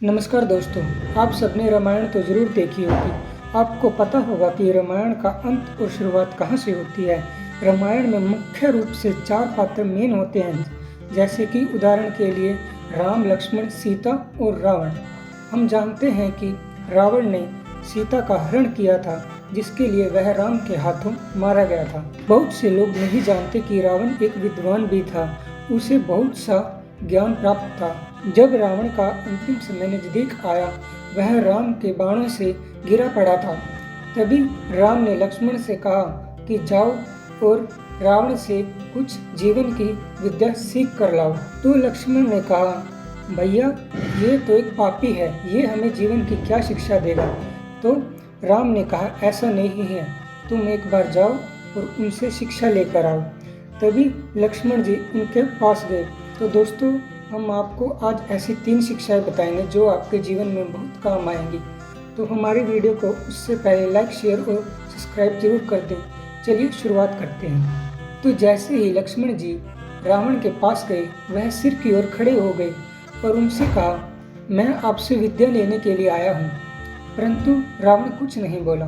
नमस्कार दोस्तों, आप सबने रामायण तो ज़रूर देखी होगी। आपको पता होगा कि रामायण का अंत और शुरुआत कहाँ से होती है। रामायण में मुख्य रूप से 4 पात्र मेन होते हैं, जैसे कि उदाहरण के लिए राम, लक्ष्मण, सीता और रावण। हम जानते हैं कि रावण ने सीता का हरण किया था, जिसके लिए वह राम के हाथों मारा गया था। बहुत से लोग नहीं जानते कि रावण एक विद्वान भी था, उसे बहुत सा ज्ञान प्राप्त था। जब रावण का अंतिम समय नजदीक आया, वह राम के बाणों से गिरा पड़ा था। तभी राम ने लक्ष्मण से कहा कि जाओ और रावण से कुछ जीवन की विद्या सीख कर लाओ। तो लक्ष्मण ने कहा, भैया ये तो एक पापी है, ये हमें जीवन की क्या शिक्षा देगा। तो राम ने कहा, ऐसा नहीं है, तुम एक बार जाओ और उनसे शिक्षा लेकर आओ। तभी लक्ष्मण जी उनके पास गए। तो दोस्तों, हम आपको आज ऐसी 3 शिक्षाएं बताएंगे जो आपके जीवन में बहुत काम आएंगी। तो हमारी वीडियो को उससे पहले लाइक, शेयर और सब्सक्राइब जरूर कर दें। चलिए शुरुआत करते हैं। तो जैसे ही लक्ष्मण जी रावण के पास गए, वह सिर की ओर खड़े हो गए और उनसे कहा, मैं आपसे विद्या लेने के लिए आया हूँ। परंतु रावण कुछ नहीं बोला।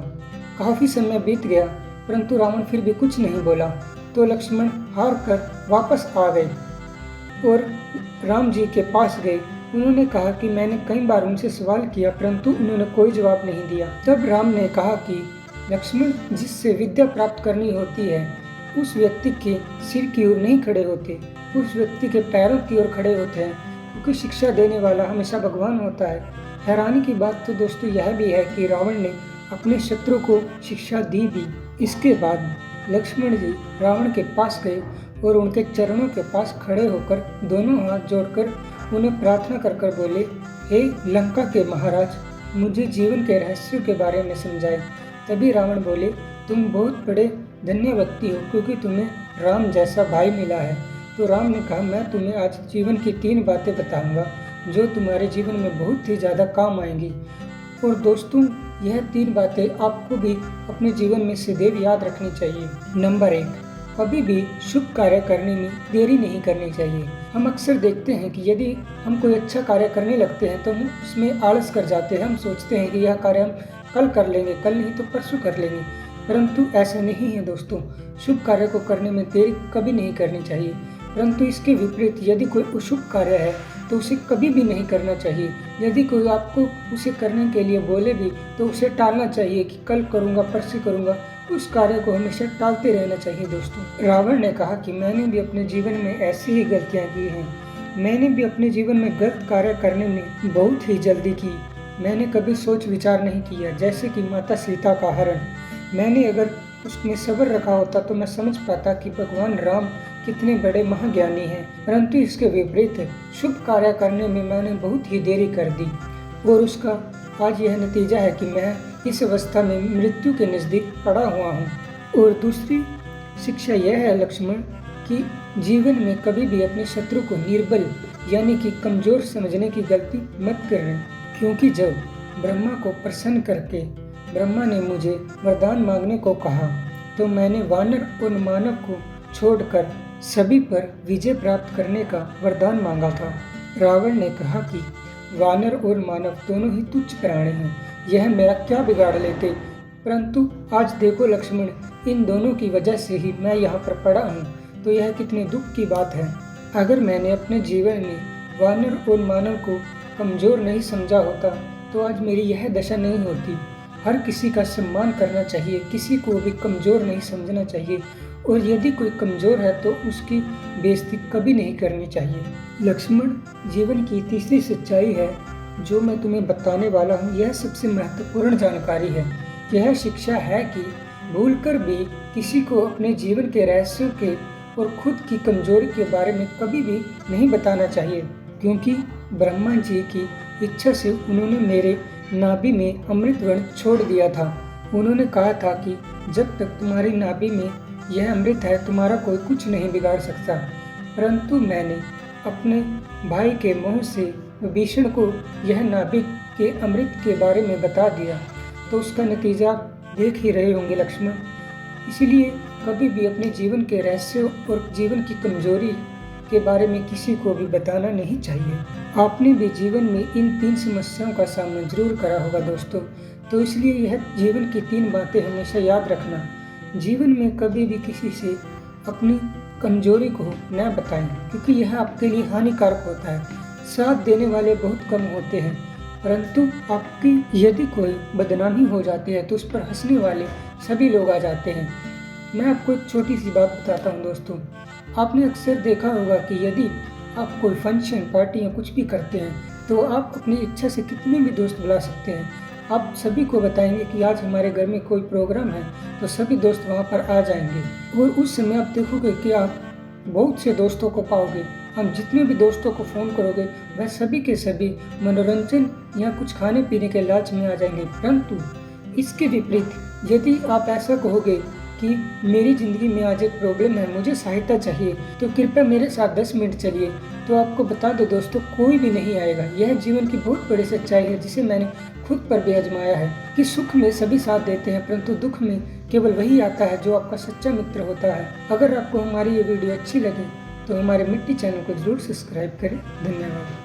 काफी समय बीत गया, परंतु रावण फिर भी कुछ नहीं बोला। तो लक्ष्मण हार कर वापस आ गए और राम जी के पास गए। उन्होंने कहा कि मैंने कई बार उनसे सवाल किया, परंतु उन्होंने कोई जवाब नहीं दिया। तब राम ने कहा कि लक्ष्मण, जिससे विद्या प्राप्त करनी होती है, उस व्यक्ति के सिर की ओर नहीं खड़े होते, उस व्यक्ति के पैरों की ओर खड़े होते हैं, क्योंकि शिक्षा देने वाला हमेशा भगवान होता है। हैरानी की बात तो दोस्तों यह भी है कि रावण ने अपने शत्रु को शिक्षा दी भी। इसके बाद लक्ष्मण जी रावण के पास गए और उनके चरणों के पास खड़े होकर दोनों हाथ जोड़कर उन्हें प्रार्थना कर कर बोले, हे लंका के महाराज, मुझे जीवन के रहस्यों के बारे में समझाए। तभी रावण बोले, तुम बहुत बड़े धन्य व्यक्ति हो, क्योंकि तुम्हें राम जैसा भाई मिला है। तो राम ने कहा, मैं तुम्हें आज जीवन की 3 बातें बताऊंगा जो तुम्हारे जीवन में बहुत ही ज़्यादा काम आएंगी। और दोस्तों, यह 3 बातें आपको भी अपने जीवन में सदैव याद रखनी चाहिए। नंबर 1, कभी भी शुभ कार्य करने में देरी नहीं करनी चाहिए। हम अक्सर देखते हैं कि यदि हम कोई अच्छा कार्य करने लगते हैं तो हम उसमें आलस कर जाते हैं। हम सोचते हैं कि यह कार्य हम कल कर लेंगे, कल नहीं तो परसों कर लेंगे, परंतु ऐसा नहीं है दोस्तों। शुभ कार्य को करने में देरी कभी नहीं करनी चाहिए, परंतु इसके विपरीत यदि कोई अशुभ कार्य है तो उसे कभी भी नहीं करना चाहिए। यदि कोई आपको उसे करने के लिए बोले भी तो उसे टालना चाहिए कि कल करूँगा, परसों करूँगा। उस कार्य को हमेशा टालते रहना चाहिए दोस्तों। रावण ने कहा कि मैंने भी अपने जीवन में ऐसी ही गलतियाँ की हैं। मैंने भी अपने जीवन में गलत कार्य करने में बहुत ही जल्दी की। मैंने कभी सोच विचार नहीं किया, जैसे कि माता सीता का हरण। मैंने अगर उसमें सब्र रखा होता तो मैं समझ पाता कि भगवान राम कितने बड़े महाज्ञानी हैं, परंतु इसके विपरीत शुभ कार्य करने में मैंने बहुत ही देरी कर दी और उसका आज यह नतीजा है कि मैं इस अवस्था में मृत्यु के नज़दीक पड़ा हुआ हूँ। और दूसरी शिक्षा यह है लक्ष्मण कि जीवन में कभी भी अपने शत्रु को निर्बल यानी कि कमज़ोर समझने की गलती मत करना, क्योंकि जब ब्रह्मा को प्रसन्न करके ब्रह्मा ने मुझे वरदान मांगने को कहा तो मैंने वानर और मानव को छोड़कर सभी पर विजय प्राप्त करने का वरदान मांगा था। रावण ने कहा कि वानर और मानव दोनों ही तुच्छ प्राणी हैं, यह मेरा क्या बिगाड़ लेते, परंतु आज देखो लक्ष्मण, इन दोनों की वजह से ही मैं यहाँ पर पड़ा हूँ। तो यह कितने दुख की बात है। अगर मैंने अपने जीवन में वानर और मानव को कमज़ोर नहीं समझा होता तो आज मेरी यह दशा नहीं होती। हर किसी का सम्मान करना चाहिए, किसी को भी कमज़ोर नहीं समझना चाहिए, और यदि कोई कमज़ोर है तो उसकी बेइज्जती कभी नहीं करनी चाहिए। लक्ष्मण, जीवन की तीसरी सच्चाई है जो मैं तुम्हें बताने वाला हूँ, यह सबसे महत्वपूर्ण जानकारी है। यह शिक्षा है कि भूलकर भी किसी को अपने जीवन के रहस्यों के और खुद की कमजोरी के बारे में कभी भी नहीं बताना चाहिए, क्योंकि ब्रह्मा जी की इच्छा से उन्होंने मेरे नाभि में अमृत वर्ण छोड़ दिया था। उन्होंने कहा था कि जब तक तुम्हारी नाभि में यह अमृत है, तुम्हारा कोई कुछ नहीं बिगाड़ सकता। परंतु मैंने अपने भाई के मुँह से विभीषण को यह नाभि के अमृत के बारे में बता दिया, तो उसका नतीजा आप देख ही रहे होंगे लक्ष्मण। इसीलिए कभी भी अपने जीवन के रहस्यों और जीवन की कमजोरी के बारे में किसी को भी बताना नहीं चाहिए। आपने भी जीवन में इन 3 समस्याओं का सामना जरूर करा होगा दोस्तों, तो इसलिए यह जीवन की 3 बातें हमेशा याद रखना। जीवन में कभी भी किसी से अपनी कमजोरी को न बताएं, क्योंकि यह आपके लिए हानिकारक होता है। साथ देने वाले बहुत कम होते हैं, परंतु आपकी यदि कोई बदनामी हो जाती है तो उस पर हंसने वाले सभी लोग आ जाते हैं। मैं आपको एक छोटी सी बात बताता हूँ दोस्तों, आपने अक्सर देखा होगा कि यदि आप कोई फंक्शन, पार्टी या कुछ भी करते हैं तो आप अपनी इच्छा से कितने भी दोस्त बुला सकते हैं। आप सभी को बताएंगे कि आज हमारे घर में कोई प्रोग्राम है, तो सभी दोस्त वहाँ पर आ जाएंगे और उस समय आप देखोगे कि आप बहुत से दोस्तों को पाओगे। हम जितने भी दोस्तों को फ़ोन करोगे वह सभी के सभी मनोरंजन या कुछ खाने पीने के लालच में आ जाएंगे। परंतु इसके विपरीत यदि आप ऐसा कहोगे कि मेरी ज़िंदगी में आज एक प्रॉब्लम है, मुझे सहायता चाहिए, तो कृपया मेरे साथ 10 मिनट चलिए, तो आपको बता दो दोस्तों, कोई भी नहीं आएगा। यह जीवन की बहुत बड़ी सच्चाई है जिसे मैंने खुद पर भी आजमाया है कि सुख में सभी साथ देते हैं, परंतु दुख में केवल वही आता है जो आपका सच्चा मित्र होता है। अगर आपको हमारी ये वीडियो अच्छी लगे तो हमारे मिट्टी चैनल को जरूर सब्सक्राइब करें। धन्यवाद।